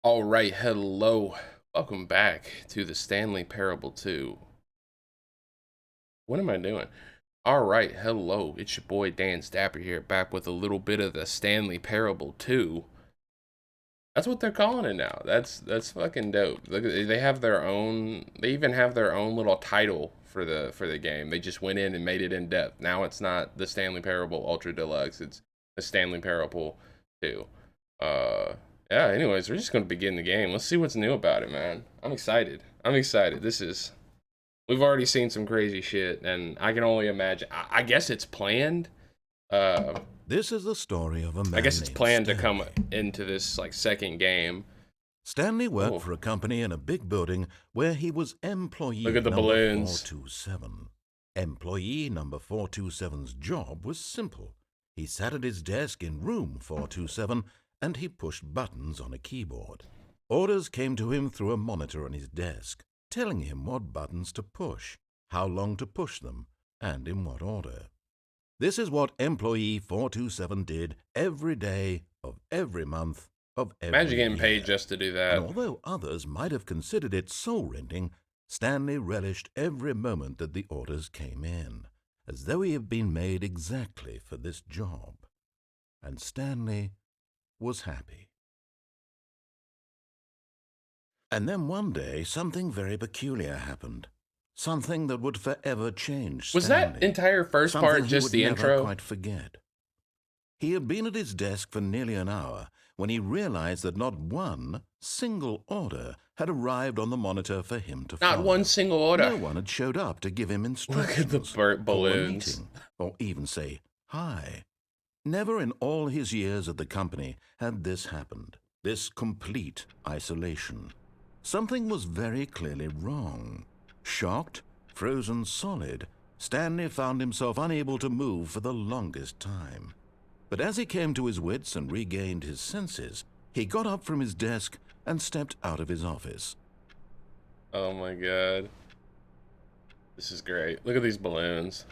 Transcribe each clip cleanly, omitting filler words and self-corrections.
All right, hello. Welcome back to the Stanley Parable 2. What am I doing? All right, hello. It's your boy Dan Stapper here, back with a little bit of the Stanley Parable 2. That's what they're calling it now. That's fucking dope. Look, they have their own. They even have their own little title for the game. They just went in and made it in depth. Now it's not the Stanley Parable Ultra Deluxe. It's the Stanley Parable 2. Uh, yeah. Anyways, we're just gonna begin the game. Let's see what's new about it, man. I'm excited. I'm excited. We've already seen some crazy shit, and I can only imagine. I guess it's planned. Uh, This is the story of a man I guess it's named planned to Stanley. come into this like second game. Stanley worked Oh. for a company in a big building where he was employee Look at the number balloons. 427. Employee number 427's job was simple. He sat at his desk in room 427 and he pushed buttons on a keyboard. Orders came to him through a monitor on his desk, telling him what buttons to push, how long to push them, and in what order. This is what employee 427 did every day of every month of every Imagine getting year. paid just to do that. And although others might have considered it soul-rending, Stanley relished every moment that the orders came in, as though he had been made exactly for this job. And Stanley was happy. And then one day, something very peculiar happened. Something that would forever change Was Stanley. that entire first Something part he just would the never intro? quite forget. He had been at his desk for nearly an hour when he realized that not one single order had arrived on the monitor for him to follow. Not one single order. No one had showed up to give him instructions. Look at the call a balloons. meeting, or even say hi. Never in all his years at the company had this happened. This complete isolation. Something was very clearly wrong. Shocked, frozen solid, Stanley found himself unable to move for the longest time. But as he came to his wits and regained his senses, he got up from his desk and stepped out of his office. Oh my god. This is great. Look at these balloons.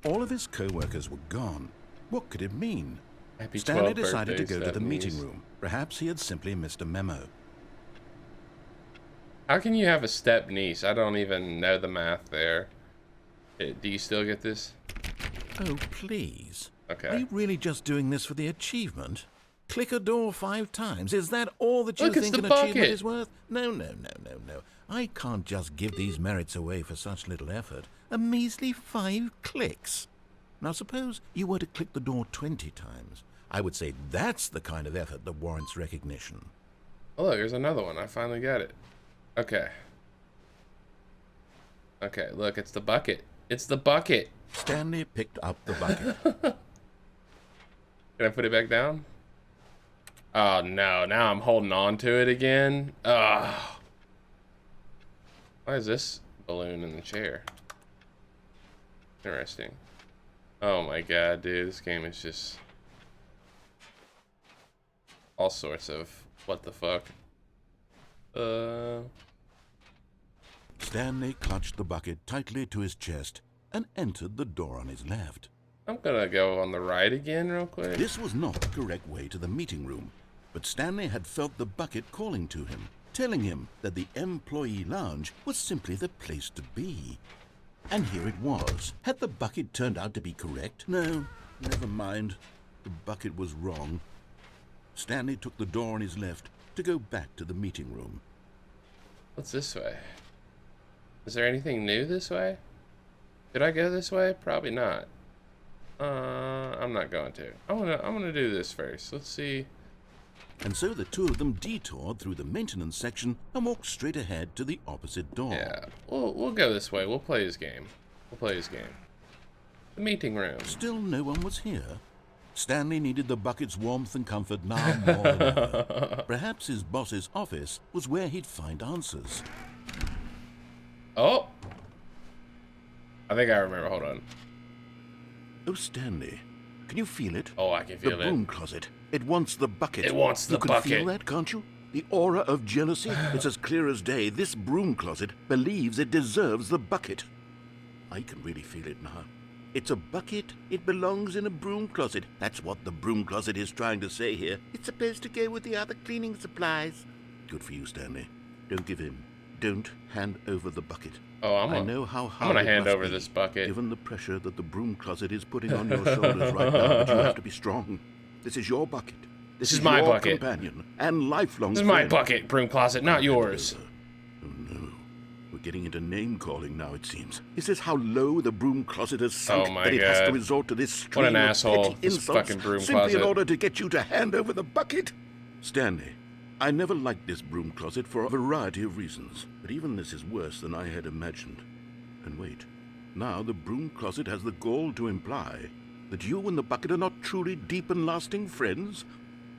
All of his co-workers were gone. What could it mean? Happy Stanley 12th decided to birthday, go to the meeting Stephanie's. room. Perhaps he had simply missed a memo. How can you have a step niece? I don't even know the math there. Do you still get this? Oh, please. Okay. Are you really just doing this for the achievement? Click a door 5 times. Is that all that you Look, it's think the an achievement bucket. is worth? No. I can't just give these merits away for such little effort. A measly 5 clicks. Now suppose you were to click the door 20 times. I would say that's the kind of effort that warrants recognition. Oh look, there's another one. I finally got it. Okay. Okay, look, it's the bucket. It's the bucket. Stanley picked up the bucket. Can I put it back down? Oh no, now I'm holding on to it again. Ugh. Why is this balloon in the chair? Interesting. Oh my god, dude, this game is just all sorts of what the fuck. Stanley clutched the bucket tightly to his chest and entered the door on his left. I'm gonna go on the right again real quick. This was not the correct way to the meeting room, but Stanley had felt the bucket calling to him, telling him that the employee lounge was simply the place to be. And here it was. Had the bucket turned out to be correct? No, never mind. The bucket was wrong. Stanley took the door on his left to go back to the meeting room. What's this way? Is there anything new this way? Did I go this way? Probably not. I'm not going to. I'm gonna do this first. Let's see. And so the two of them detoured through the maintenance section and walked straight ahead to the opposite door. Yeah, we'll go this way. We'll play his game. We'll play his game. The meeting room. Still no one was here. Stanley needed the bucket's warmth and comfort now more than ever. Perhaps his boss's office was where he'd find answers. Oh! I think I remember. Hold on. Oh, Stanley, can you feel it? Oh, I can The feel it. broom closet. It wants the bucket. It wants the You can bucket. feel that, can't you? The aura of jealousy. It's as clear as day. This broom closet believes it deserves the bucket. I can really feel it now. It's a bucket. It belongs in a broom closet. That's what the broom closet is trying to say here. It's supposed to go with the other cleaning supplies. Good for you, Stanley. Don't give in. Don't hand over the bucket. Oh, I know how hard I'm gonna it hand must over be, this bucket. given the pressure that the broom closet is putting on your shoulders right now, but you have to be strong. This is your bucket. This is my your bucket. Companion and lifelong This is friend. my bucket, broom closet, not yours. Oh no. We're getting into name-calling now, it seems. Is this how low the broom closet has sunk, Oh my that it has to God. resort to this What stream an of asshole, petty this insults fucking broom simply closet. in order to get you to hand over the bucket? Stanley, I never liked this broom closet for a variety of reasons, but even this is worse than I had imagined. And wait, now the broom closet has the gall to imply that you and the bucket are not truly deep and lasting friends?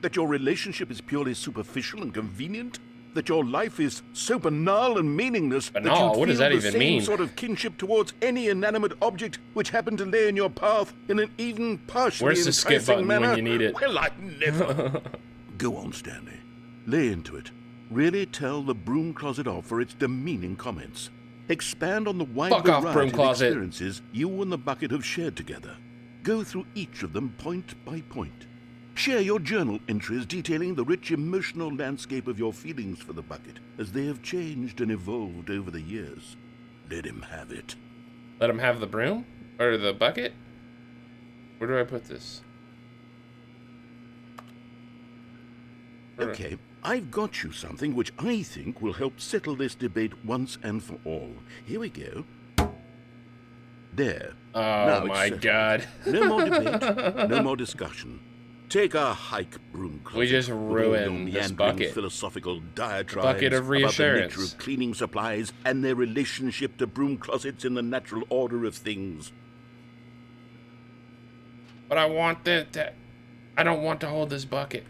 That your relationship is purely superficial and convenient? That your life is so banal and meaningless that Banal? you What does feel that the even same mean? sort of kinship towards any inanimate object which happened to lay in your path in an even partially Where's the skip enticing button when manner? you need it? Well, I never. Go on, Stanley. Lay into it. Really tell the broom closet off for its demeaning comments. Expand on the wide Fuck off, broom variety of closet. experiences you and the bucket have shared together. Go through each of them point by point. Share your journal entries detailing the rich emotional landscape of your feelings for the bucket as they have changed and evolved over the years. Let him have it. Let him have the broom? Or the bucket? Where do I put this? Okay, I've got you something which I think will help settle this debate once and for all. Here we go. There. Oh Now it's my settled. God. No more debate, no more discussion. Take a hike, broom closet. We just with all your ruined this meandering bucket. philosophical diatribes Bucket of about the reassurance. nature of cleaning supplies and their relationship to broom closets in the natural order of things. But I want that. I don't want to hold this bucket.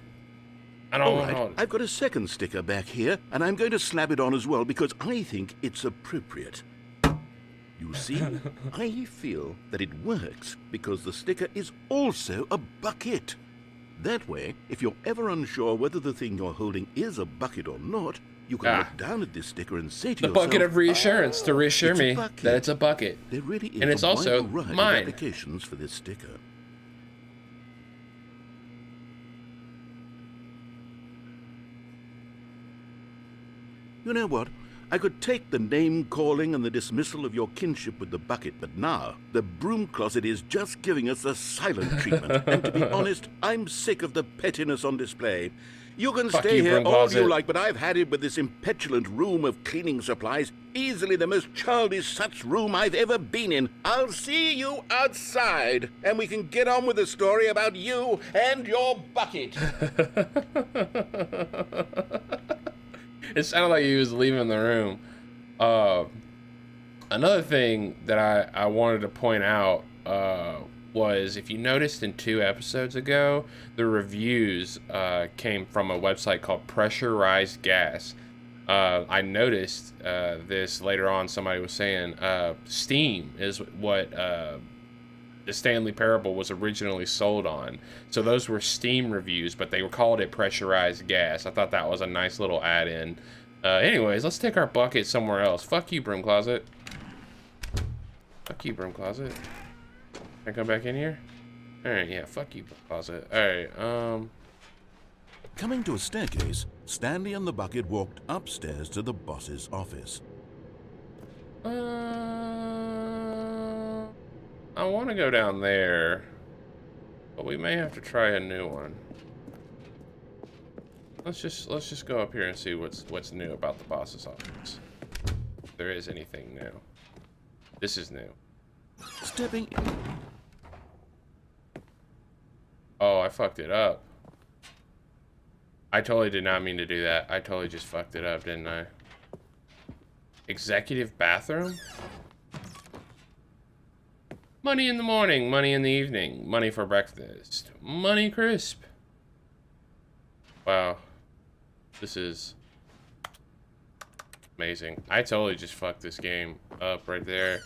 I don't All want to right, hold it. I've got a second sticker back here, and I'm going to slap it on as well because I think it's appropriate. You see, I feel that it works because the sticker is also a bucket. That way, if you're ever unsure whether the thing you're holding is a bucket or not, you can look down at this sticker and say to The yourself, bucket of reassurance to reassure it's a me bucket. that it's a bucket. There really is And it's a wide also variety of mine. applications for this sticker. You know what? I could take the name-calling and the dismissal of your kinship with the bucket, but now the broom closet is just giving us the silent treatment. And to be honest, I'm sick of the pettiness on display. You can Fuck stay you, here broom all closet. you like, but I've had it with this impetulant room of cleaning supplies. Easily the most childish such room I've ever been in. I'll see you outside, and we can get on with the story about you and your bucket. It sounded like he was leaving the room. Another thing that I wanted to point out was, if you noticed in 2 episodes ago, the reviews came from a website called Pressurized Gas. I noticed this later on. Somebody was saying Steam is what the Stanley Parable was originally sold on. So those were Steam reviews, but they called it Pressurized Gas. I thought that was a nice little add-in. Anyways, let's take our bucket somewhere else. Fuck you, broom closet. Fuck you, broom closet. Can I come back in here? Alright, yeah, fuck you, broom closet. Alright, Coming to a staircase, Stanley and the bucket walked upstairs to the boss's office. I want to go down there, but we may have to try a new one. Let's just go up here and see what's new about the boss's office. If there is anything new. This is new. Stepping. Oh, I fucked it up. I totally did not mean to do that. I totally just fucked it up, didn't I? Executive bathroom? Money in the morning, money in the evening, money for breakfast, money crisp. Wow. This is amazing. I totally just fucked this game up right there.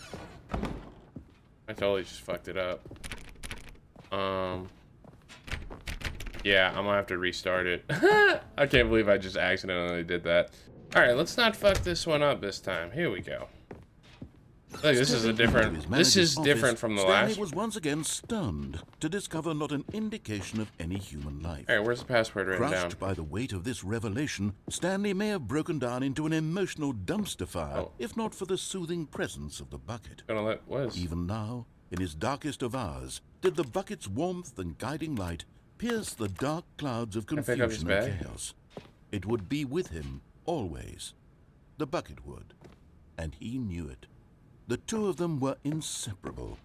I totally just fucked it up. Yeah, I'm gonna have to restart it. I can't believe I just accidentally did that. Alright, let's not fuck this one up this time. Here we go. Look, this is a different. This is different from the Stanley last. was once again stunned to discover not an indication of any human life. All right, where's the password written down? Crushed by the weight of this revelation, Stanley may have broken down into an emotional dumpster fire, if not for the soothing presence of the bucket. Even now, in his darkest of hours, did the bucket's warmth and guiding light pierce the dark clouds of confusion and chaos. It would be with him always. The bucket would, and he knew it. The two of them were inseparable.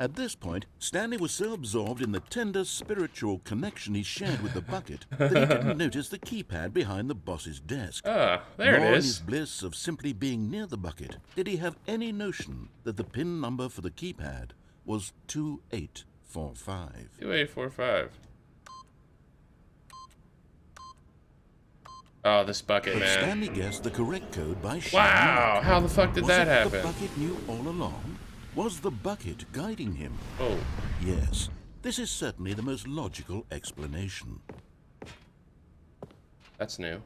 At this point, Stanley was so absorbed in the tender spiritual connection he shared with the bucket that he didn't notice the keypad behind the boss's desk. There Nor it in is. his bliss of simply being near the bucket did he have any notion that the PIN number for the keypad was 2845. 2845. Oh, this bucket, But man. Stanley guessed the correct code by sheer Wow, luck. how the fuck did that happen? The bucket knew all along? Was the bucket guiding him? Oh. Yes, this is certainly the most logical explanation. That's new.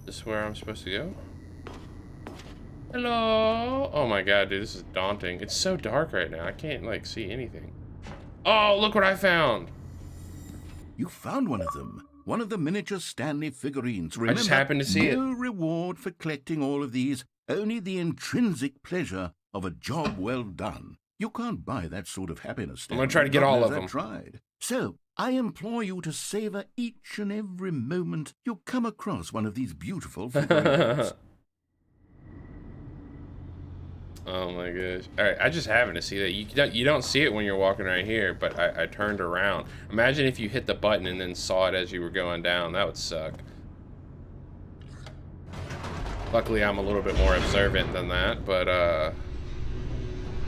This is where I'm supposed to go? Hello? Oh my god, dude, this is daunting. It's so dark right now. I can't, like, see anything. Oh, look what I found! You found one of them. One of the miniature Stanley figurines. Remember, I just happened to see it. No reward for collecting all of these. Only the intrinsic pleasure of a job well done. You can't buy that sort of happiness, Stanley. I'm gonna try to get all of them. Tried. So, I implore you to savor each and every moment you come across one of these beautiful figurines. Oh my gosh. Alright, I just happened to see that. You don't see it when you're walking right here, but I turned around. Imagine if you hit the button and then saw it as you were going down. That would suck. Luckily, I'm a little bit more observant than that, but,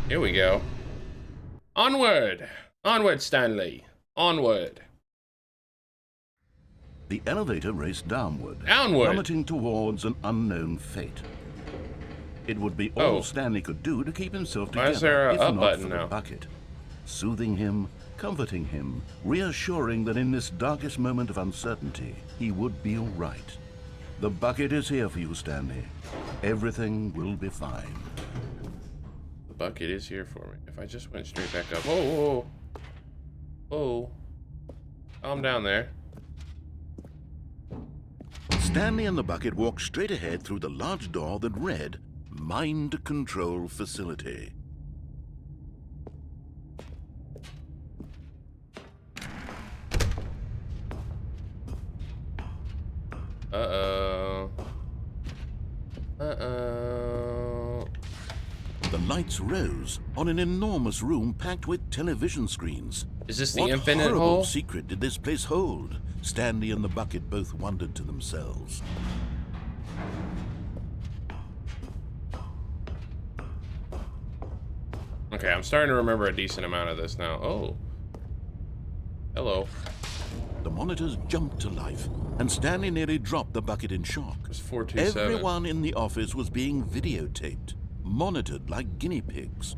here we go. Onward! Onward, Stanley! Onward! The elevator raced downward, Downward! plummeting towards an unknown fate. It would be all Stanley could do to keep himself together, Why is there a if up not button for now? the bucket. Soothing him, comforting him, reassuring that in this darkest moment of uncertainty, he would be all right. The bucket is here for you, Stanley. Everything will be fine. The bucket is here for me. If I just went straight back up. Whoa, whoa, whoa. Whoa. Calm down there. Stanley and the bucket walked straight ahead through the large door that read, Mind Control Facility. Uh-oh. Uh-oh. The lights rose on an enormous room packed with television screens. Is this the What infinite horrible hole? secret did this place hold? Stanley and the bucket both wondered to themselves. Okay, I'm starting to remember a decent amount of this now. Oh. Hello. The monitors jumped to life, and Stanley nearly dropped the bucket in shock. It's 427. Everyone in the office was being videotaped, monitored like guinea pigs.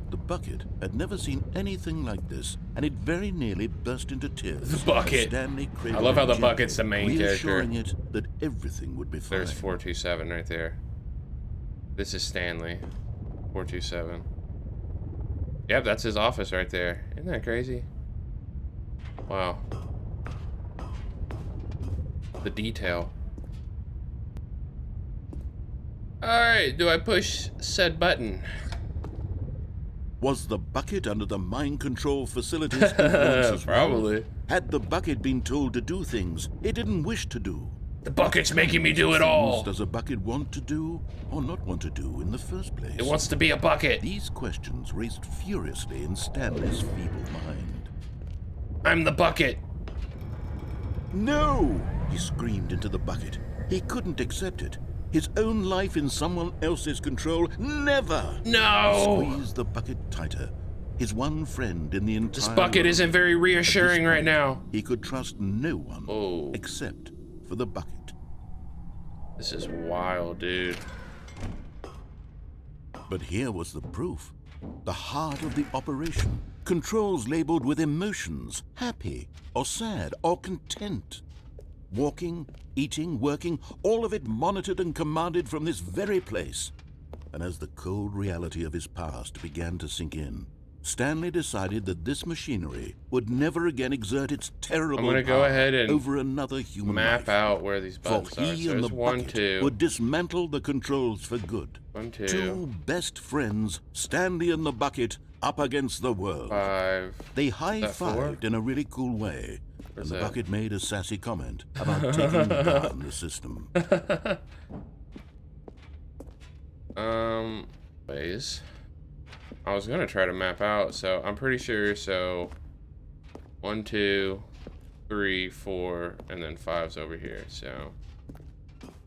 The bucket had never seen anything like this, and it very nearly burst into tears. The bucket. Stanley I love how the gently, bucket's the main character. reassuring it that everything would be fine. There's 427 right there. This is Stanley. 427. Yep, that's his office right there. Isn't that crazy? Wow. The detail. Alright, do I push said button? Was the bucket under the mind control facility's influence as well? Probably. Had the bucket been told to do things it didn't wish to do? The bucket's making me do it Things all. does a bucket want to do or not want to do in the first place? It wants to be a bucket. These questions raced furiously in Stanley's feeble mind. I'm the bucket. No! He screamed into the bucket. He couldn't accept it. His own life in someone else's control. Never! No! He squeezed the bucket tighter. His one friend in the entire This bucket world. isn't very reassuring right now. He could trust no one Oh. except for the bucket. This is wild, dude. But here was the proof. The heart of the operation. Controls labeled with emotions, happy or sad or content. Walking, eating, working, all of it monitored and commanded from this very place. And as the cold reality of his past began to sink in, Stanley decided that this machinery would never again exert its terrible I'm gonna go power ahead and over another human map life. out where these For buttons are. he So and the there's 1, bucket 2. would dismantle the controls for good. 1, 2. Two best friends, Stanley and the bucket, up against the world. 5. They Is that 4? high-fived in a really cool way, and the that? bucket made a sassy comment about taking down the system. Ways. I was gonna try to map out, so I'm pretty sure. So 1, 2, 3, 4, and then 5's over here. So,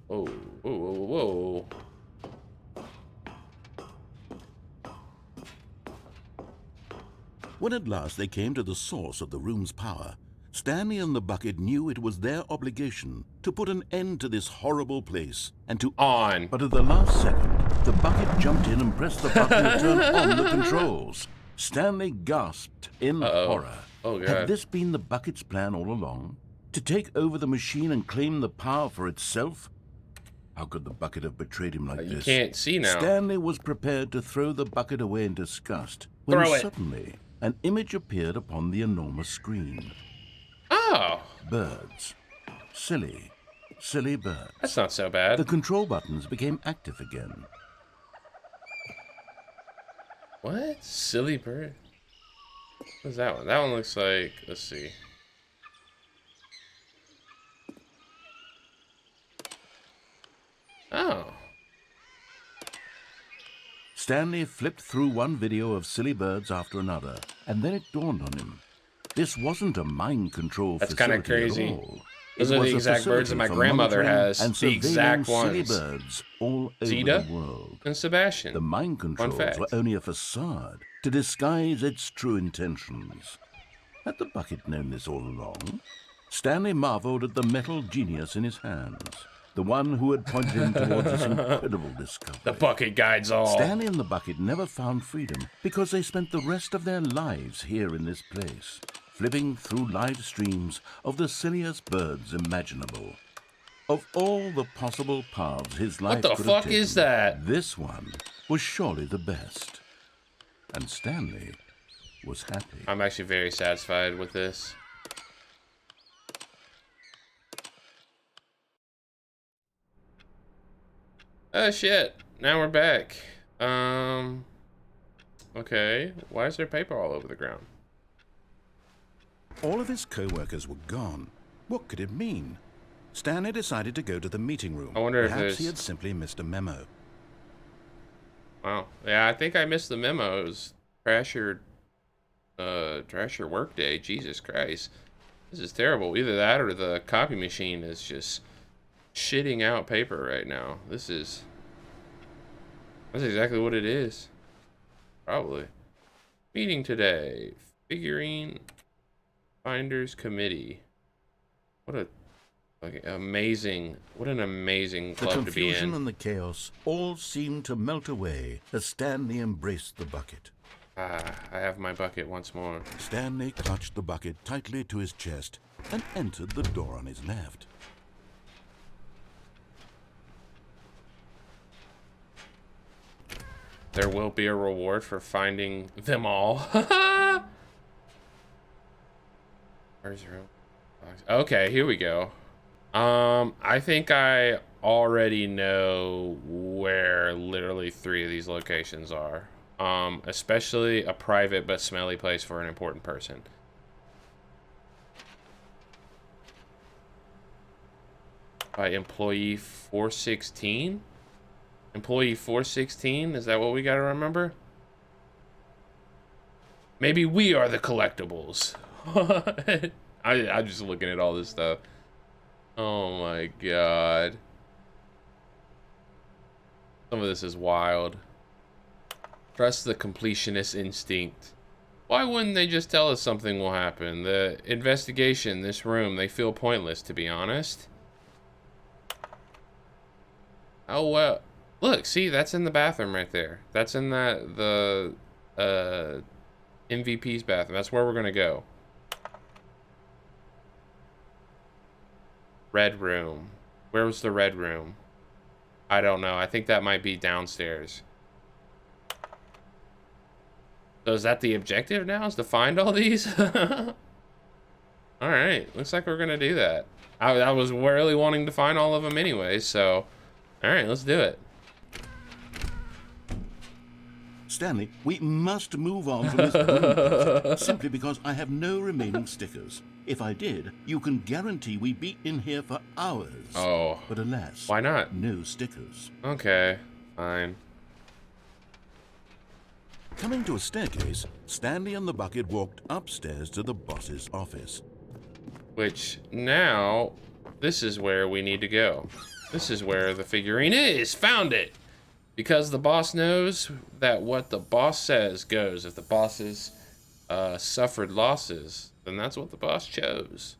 whoa, whoa, whoa, whoa. When at last they came to the source of the room's power, Stanley and the bucket knew it was their obligation to put an end to this horrible place and to... On. But at the last second, the bucket jumped in and pressed the button to turn on the controls. Stanley gasped in horror. Oh, God. Had this been the bucket's plan all along? To take over the machine and claim the power for itself? How could the bucket have betrayed him like this? You can't see now. Stanley was prepared to throw the bucket away in disgust when Throw it. suddenly an image appeared upon the enormous screen. Oh, Birds. Silly, silly birds. that's not so bad. The control buttons became active again. What? Silly bird? What's that one? That one looks like, let's see. Oh. Stanley flipped through one video of silly birds after another, and then it dawned on him. This wasn't a mind control That's facility kinda crazy. at all. Those It are was the a exact birds that facility my for grandmother monitoring has. and The exact surveilling silly ones. birds all over Zeta the world. and Sebastian. The mind controls fact. were only a facade to disguise its true intentions. Had the bucket known this all along? Stanley marveled at the metal genius in his hands, the one who had pointed him towards this incredible discovery. The bucket guides all. Stanley and the bucket never found freedom because they spent the rest of their lives here in this place, flipping through live streams of the silliest birds imaginable. Of all the possible paths his life What the could have fuck is taken, that? this one was surely the best. And Stanley was happy. I'm actually very satisfied with this. Oh shit. Now we're back. Okay. Why is there paper all over the ground? All of his co-workers were gone. What could it mean? Stanley decided to go to the meeting room. I wonder if Perhaps there's... he had simply missed a memo. Wow. Yeah, I think I missed the memo. It was Trasher workday. Jesus Christ. This is terrible. Either that or the copy machine is just shitting out paper right now. That's exactly what it is. Probably. Meeting today. Figurine Finders Committee. What an amazing club to be in. The confusion and the chaos all seemed to melt away as Stanley embraced the bucket. Ah, I have my bucket once more. Stanley clutched the bucket tightly to his chest and entered the door on his left. There will be a reward for finding them all. Where's the room? Okay, here we go. I think I already know where literally 3 of these locations are. Especially a private but smelly place for an important person. By employee 416? Employee 416? Is that what we gotta remember? Maybe we are the collectibles. I'm just looking at all this stuff. Oh my god. Some of this is wild. Trust the completionist instinct. Why wouldn't they just tell us something will happen? The investigation, this room, they feel pointless, to be honest. Oh well. Look, see, that's in the bathroom right there. That's in the MVP's bathroom. That's where we're gonna go. Red room. Where was the red room? I don't know. I think that might be downstairs. So is that the objective now? Is to find all these? Alright. Looks like we're gonna do that. I was really wanting to find all of them anyway, so... Alright, let's do it. Stanley, we must move on from this broom project, simply because I have no remaining stickers. If I did, you can guarantee we'd be in here for hours. Oh. But alas, Why not? no stickers. Okay, fine. Coming to a staircase, Stanley and the bucket walked upstairs to the boss's office. Which, now, this is where we need to go. This is where the figurine is! Found it! Because the boss knows that what the boss says goes. If the bosses suffered losses, then that's what the boss chose.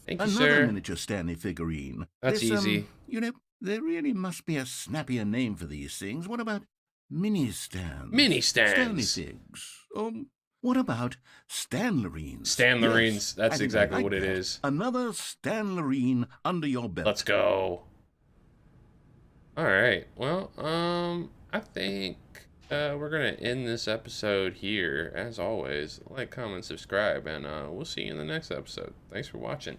Thank you, sir. Another miniature Stanley figurine. That's easy. You know, there really must be a snappier name for these things. What about mini stands? Mini stands. Stanley figs. What about Stanlerines? Stanlerines. Yes, That's exactly what it is. Another Stanlerine under your belt. Let's go. All right. Well, I think we're gonna end this episode here. As always, like, comment, subscribe, and we'll see you in the next episode. Thanks for watching.